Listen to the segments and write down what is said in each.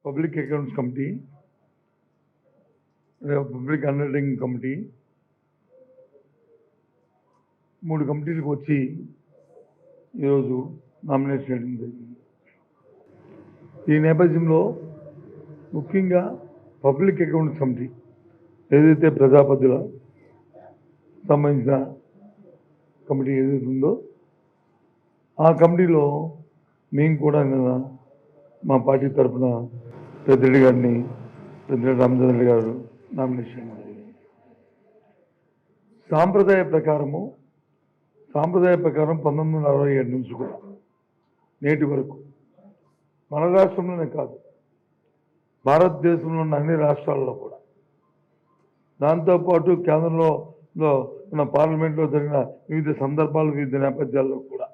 Public accounts committee, public undertaking committee 3 కమిటీలకు వచ్చి ఈరోజు nomination చేయడం జరిగింది. ఈ నేపథ్యంలో ముఖ్యంగా పబ్లిక్ అకౌంట్స్ కమిటీ ఏదైతే ప్రజాపతిల సంబంధించిన కమిటీ ఏదైతే ఉందో ఆ కమిటీలో మేము కూడా నిన్న మా పార్టీ తరఫున పెద్దిరెడ్డి గారిని పెద్దిరెడ్డి రామచంద్రరెడ్డి గారు నామినేషన్ జరిగింది. సాంప్రదాయ ప్రకారం 1967 నుంచి కూడా నేటి వరకు మన రాష్ట్రంలోనే కాదు భారతదేశంలో ఉన్న అన్ని రాష్ట్రాల్లో కూడా దాంతోపాటు కేంద్రంలో ఉన్న పార్లమెంట్లో జరిగిన వివిధ సందర్భాలు వివిధ నేపథ్యాల్లో కూడా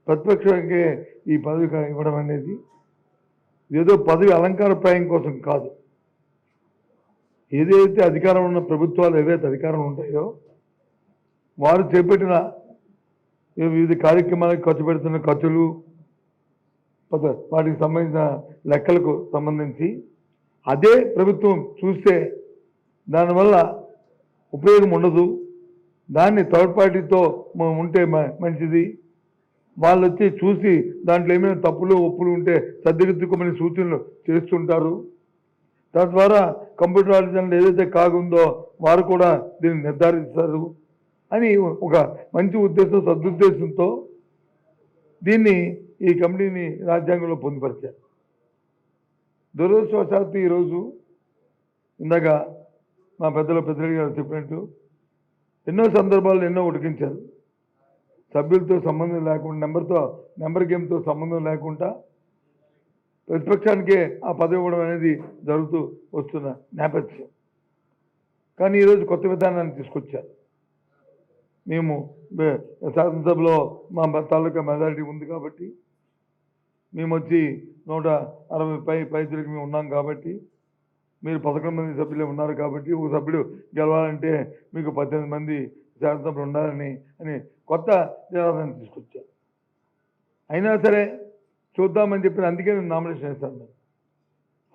ప్రతిపక్షానికి ఈ పదవి ఇవ్వడం అనేది ఏదో పదవి అలంకారప్రాయం కోసం కాదు. ఏదైతే అధికారం ఉన్న ప్రభుత్వాలు ఏవైతే అధికారం ఉంటాయో వారు చేపట్టిన వివిధ కార్యక్రమాలకు ఖర్చు పెడుతున్న ఖర్చులు వాటికి సంబంధించిన లెక్కలకు సంబంధించి అదే ప్రభుత్వం చూస్తే దానివల్ల ఉపయోగం ఉండదు, దాన్ని థర్డ్ పార్టీతో ఉంటే మంచిది, వాళ్ళు వచ్చి చూసి దాంట్లో ఏమైనా తప్పులు ఒప్పులు ఉంటే సర్దిదిద్దుకోమని సూచనలు చేస్తుంటారు. తద్వారా కంప్యూటర్ ఆర్టిజన్లు ఏదైతే కాగుందో వారు కూడా దీన్ని నిర్ధారిస్తారు అని ఒక మంచి ఉద్దేశం సదుద్దేశంతో దీన్ని ఈ కమిటీని రాజ్యాంగంలో పొందుపరిచారు. దురదృష్టవశాత్తు ఈరోజు ఇందాక మా పెద్దరెడ్డి గారు చెప్పినట్టు ఎన్నో సందర్భాల్లో ఎన్నో ఉడికించారు. సభ్యులతో సంబంధం లేకుండా నెంబర్ గేమ్తో సంబంధం లేకుండా ప్రతిపక్షానికే ఆ పదవి ఇవ్వడం అనేది జరుగుతూ వస్తున్న నేపథ్యం. కానీ ఈరోజు కొత్త విధానాన్ని తీసుకొచ్చారు. మేము శాసనసభలో మా తాలూకా మెజారిటీ ఉంది కాబట్టి మేము వచ్చి 160 పైచులకి మేము ఉన్నాం కాబట్టి మీరు 11 మంది సభ్యులే ఉన్నారు కాబట్టి ఒక సభ్యుడు గెలవాలంటే మీకు 18 మంది శాసనసభ్యులు ఉండాలని కొత్త నినాదాన్ని తీసుకొచ్చారు. అయినా సరే చూద్దామని చెప్పిన అందుకే నేను నామినేషన్ వేస్తాను.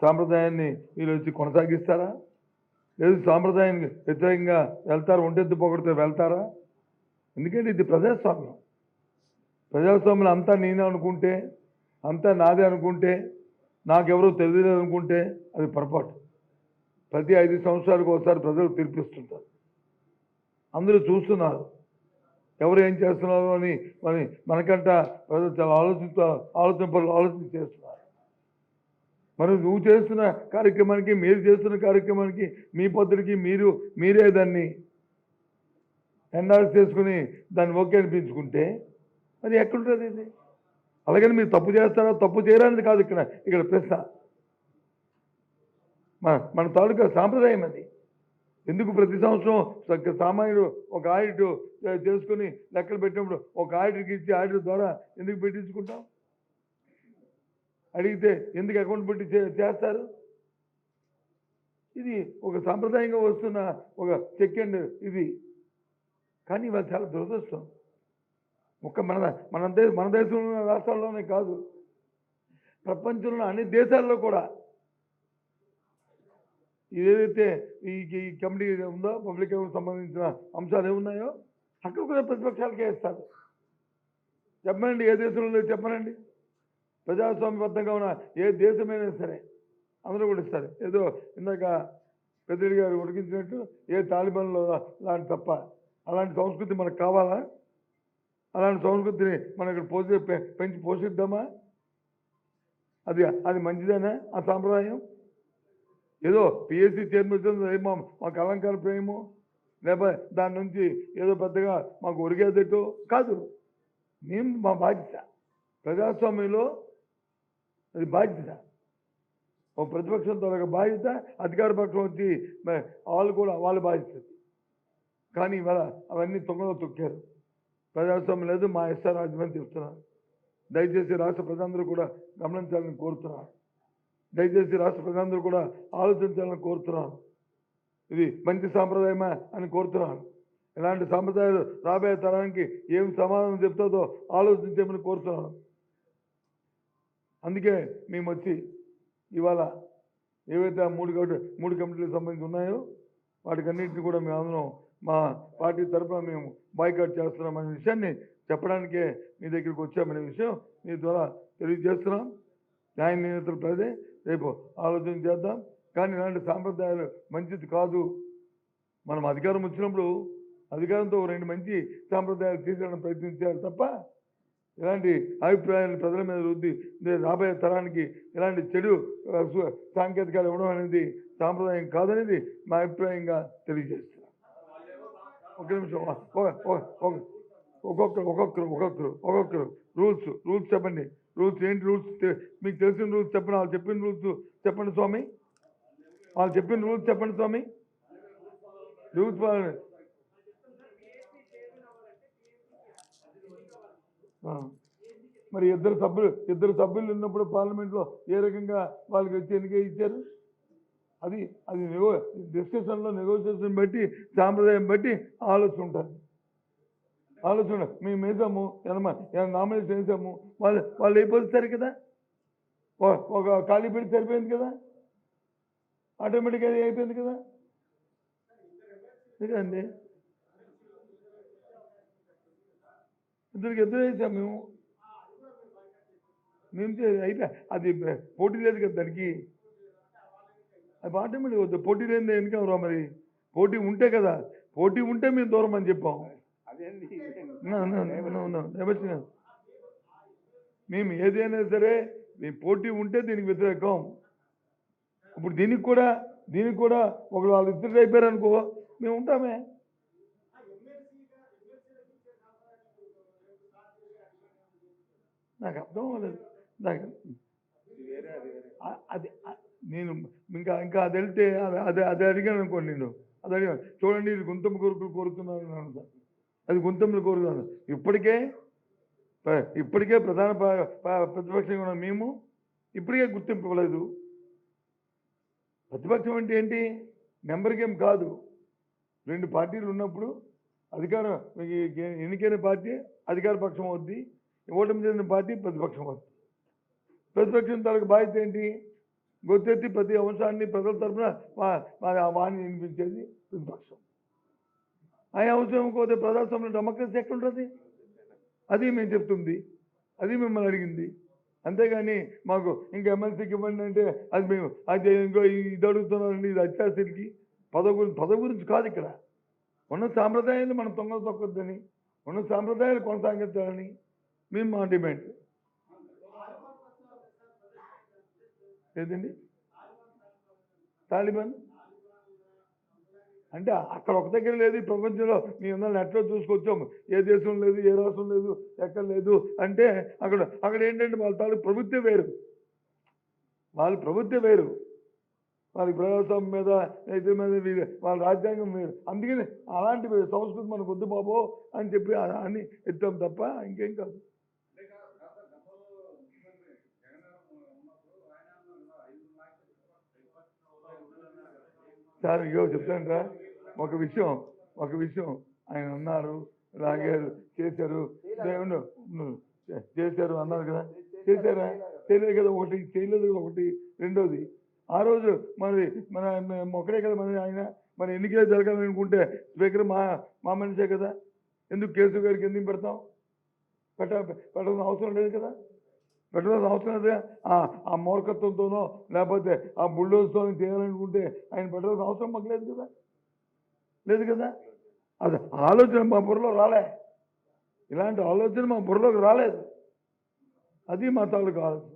సాంప్రదాయాన్ని వీళ్ళు వచ్చి కొనసాగిస్తారా, లేదు సాంప్రదాయానికి వ్యతిరేకంగా వెళ్తారా, ఒంటెత్తు పొగడితే వెళ్తారా? ఎందుకంటే ఇది ప్రజాస్వామ్యం అంతా నేనే అనుకుంటే, అంతా నాదే అనుకుంటే, నాకెవరో తెలియదు అనుకుంటే అది పొరపాటు. ప్రతి 5 సంవత్సరాలకు ఒకసారి ప్రజలు తీర్పిస్తుంటారు. అందరూ చూస్తున్నారు ఎవరు ఏం చేస్తున్నారు అని మనకంట ప్రజలు చాలా ఆలోచన చేస్తున్నారు. మరి నువ్వు చేస్తున్న కార్యక్రమానికి, మీరు చేస్తున్న కార్యక్రమానికి, మీ పద్ధతికి మీరే దాన్ని ఎండార్స్ చేసుకుని దాన్ని ఓకే అనిపించుకుంటే అది ఎక్కడుంటుంది ఇది? అలాగని మీరు తప్పు చేస్తారా తప్పు చేయడానికి కాదు ఇక్కడ ప్రశ్న. మన తాలూకా సాంప్రదాయం అది. ఎందుకు ప్రతి సంవత్సరం సామాన్యుడు ఒక ఆడిట్ చేసుకుని లెక్కలు పెట్టినప్పుడు ఒక ఆడిటర్కి ఇచ్చి ఆడిటర్ ద్వారా ఎందుకు పెట్టించుకుంటాం? అడిగితే ఎందుకు అకౌంట్ పెట్టి చేస్తారు? ఇది ఒక సాంప్రదాయంగా వస్తున్న ఒక చెక్ అండ్ ఇది. కానీ ఇవాళ చాలా దురదృష్టం. మన దేశంలో రాష్ట్రాల్లోనే కాదు ప్రపంచంలో అన్ని దేశాల్లో కూడా ఏదైతే ఈ కమిటీ ఉందో పబ్లిక్ సంబంధించిన అంశాలు ఏమున్నాయో అక్కడ కూడా ప్రతిపక్షాలకే ఇస్తారు. చెప్పనండి, ఏ దేశంలో చెప్పనండి. ప్రజాస్వామ్యబద్ధంగా ఉన్న ఏ దేశమైనా సరే అందరూ కూడా ఇస్తారు. ఏదో ఇందాక పెద్దిరెడ్డి గారు ఉడికించినట్టు ఏ తాలిబాన్లో లాంటి తప్ప అలాంటి సంస్కృతి మనకు కావాలా? అలాంటి సంస్కృతిని మనం ఇక్కడ పెంచి పోషిద్దామా? అది మంచిదేనా ఆ సాంప్రదాయం? ఏదో పిఎస్సి చైర్మన్ ఏమో మాకు అలంకార ప్రేమో లేకపోతే దాని నుంచి ఏదో పెద్దగా మాకు ఒరిగేదటో కాదు. మేము మా బాధ్యత ప్రజాస్వామ్యంలో అది బాధ్యత. ఒక ప్రతిపక్షంతో ఒక బాధ్యత, అధికార పక్షం వచ్చి వాళ్ళు కూడా వాళ్ళ బాధ్యత. కానీ ఇవాళ అవన్నీ తొంగలో తొక్కారు. ప్రజాస్వామ్యం లేదు, మా ఎస్ఆర్ రాజ్యం చెప్తున్నారు. దయచేసి రాష్ట్ర ప్రజలందరూ కూడా గమనించాలని కోరుతున్నారు. దయచేసి రాష్ట్ర ప్రజలందరూ కూడా ఆలోచించాలని కోరుతున్నాను. ఇది మంచి సాంప్రదాయమా అని కోరుతున్నాను. ఇలాంటి సాంప్రదాయాలు రాబోయే తరానికి ఏం సమాధానం చెప్తుందో ఆలోచించమని కోరుతున్నాను. అందుకే మేము వచ్చి ఇవాళ ఏవైతే ఆ మూడు కమిటీలకు సంబంధించి ఉన్నాయో వాటికన్నింటినీ కూడా మేము అందరం మా పార్టీ తరఫున మేము బాయ్కాట్ చేస్తున్నామనే విషయాన్ని చెప్పడానికే మీ దగ్గరికి వచ్చామనే విషయం మీ ద్వారా తెలియజేస్తున్నాం. న్యాయ నియంత్రణ ప్రదే రేపు ఆలోచన చేద్దాం. కానీ ఇలాంటి సాంప్రదాయాలు మంచిది కాదు. మనం అధికారం వచ్చినప్పుడు అధికారంతో రెండు మంచి సాంప్రదాయాలు తీర్చడానికి ప్రయత్నించారు తప్ప ఇలాంటి అభిప్రాయాలను ప్రజల మీద రుద్ది రాబోయే తరానికి ఇలాంటి చెడు సాంకేతికాలు ఇవ్వడం అనేది సాంప్రదాయం కాదనేది మా అభిప్రాయంగా తెలియజేస్తున్నాం. ఒక నిమిషం, ఒక్కొక్కరు రూల్స్ చెప్పండి. రూల్స్ ఏంటి? రూల్స్ మీకు తెలిసిన రూల్స్ చెప్పండి. వాళ్ళు చెప్పిన రూల్స్ చెప్పండి స్వామి. వాళ్ళు చెప్పిన రూల్స్ చెప్పండి స్వామి. రూల్స్ మరి ఇద్దరు సభ్యులు ఉన్నప్పుడు పార్లమెంట్లో ఏ రకంగా వాళ్ళకి వచ్చి ఎన్నిక ఇచ్చారు? అది డిస్కషన్లో నెగోషియేషన్ బట్టి సాంప్రదాయం బట్టి ఆలోచన ఉంటుంది. ఆలోచన మేము వేసాము, నామినేషన్ వేసాము, వాళ్ళు అయిపోతారు కదా, ఒక ఖాళీ పెట్టి సరిపోయింది కదా, ఆటోమేటిక్గా అది అయిపోయింది కదా. అండి ఇద్దరు వేసాము మేము అయిపోయా. అది పోటీ లేదు కదా దానికి. అది ఆటోమేటిక్ వద్దు. పోటీ లేని ఎన్నికవరా మరి? పోటీ ఉంటే కదా, పోటీ ఉంటే మేము దూరం అని చెప్పాం. మేము ఏదైనా సరే మీ పోటీ ఉంటే దీనికి వ్యతిరేకం. ఇప్పుడు దీనికి కూడా ఒకరు వాళ్ళు ఇద్దరు అయిపోయారు అనుకో, మేము ఉంటామే. నాకు అర్థం అవ్వలేదు. అది నేను ఇంకా అది వెళ్తే అది అడిగాను అనుకోండి. నేను అది అడిగాను, చూడండి ఇది గుంతమ్మ కోరికలు కోరుతున్నాను సార్. అది గుంతమ్మలు కోరుతున్నాను. ఇప్పటికే ప్రధాన ప్రతిపక్షంగా ఉన్న మేము ఇప్పటికే గుర్తింపు ఇవ్వలేదు. ప్రతిపక్షం అంటే ఏంటి? నెంబర్ గేమ్ కాదు. రెండు పార్టీలు ఉన్నప్పుడు అధికారం ఎన్నికైన పార్టీ అధికార పక్షం అవుద్ది, ఓటమి చెందిన పార్టీ ప్రతిపక్షం అవుద్ది. ప్రతిపక్షం తనకు బాధ్యత ఏంటి? గొంతెత్తి ప్రతి అంశాన్ని ప్రజల తరఫున వాణి వినిపించేది ప్రతిపక్షం. ఆ అంశం పోతే ప్రజాస్వామ్యంలో డెమోక్రసీ ఎక్కడుంటుంది? అది మేము చెప్తుంది, అది మిమ్మల్ని అడిగింది. అంతేగాని మాకు ఇంకా ఎమ్మెల్సీకి ఇవ్వండి అంటే అది మేము అది ఇంకో ఇది అడుగుతున్నారండి, ఇది అత్యాశలకి పదవి గురించి కాదు. ఇక్కడ ఉన్న సాంప్రదాయాలు మనం తొక్కొద్దని, ఉన్న సాంప్రదాయాలు కొనసాగించాలని మేము మా డిమాండ్. ఏదండి తాలిబాన్ అంటే అక్కడ ఒక దగ్గర లేదు, ప్రపంచంలో మేము నెట్లో చూసుకొచ్చాము. ఏ దేశం లేదు, ఏ రాష్ట్రం లేదు, ఎక్కడ లేదు అంటే అక్కడ ఏంటంటే వాళ్ళ తాలూకు ప్రభుత్వం వేరు, వాళ్ళకి ప్రజాస్వామ్యం మీద అయితే మీద వాళ్ళ రాజ్యాంగం వేరు. అందుకని అలాంటి సంస్కృతి మనకు వద్దు బాబో అని చెప్పి అని ఎత్తాం తప్ప ఇంకేం కాదు. సార్ ఇగో చెప్తాను ఒక విషయం ఆయన అన్నారు, లాగారు, చేశారు అన్నారు కదా. చేశారా? చేయలేదు కదా. ఒకటి రెండోది ఆ రోజు మరి ఒక్కడే కదా ఆయన మన ఎన్నికలు జరగాలనుకుంటే స్పీకర్ మా మనిషే కదా. ఎందుకు కేసు గారికి ఎందుకు పెడతాం? పెట్టాల్సిన అవసరం లేదు కదా. పెట్టాల్సిన అవసరం లేదు. ఆ మూర్ఖత్వంతోనో లేకపోతే ఆ బుల్డోజ్తో చేయాలనుకుంటే ఆయన పెట్టాల్సిన అవసరం మాకు లేదు కదా. అది ఆలోచన మా బుర్రలో రాలే. ఇలాంటి ఆలోచన మా బుర్రలోకి రాలేదు. అది మా తాలూకు ఆలోచన.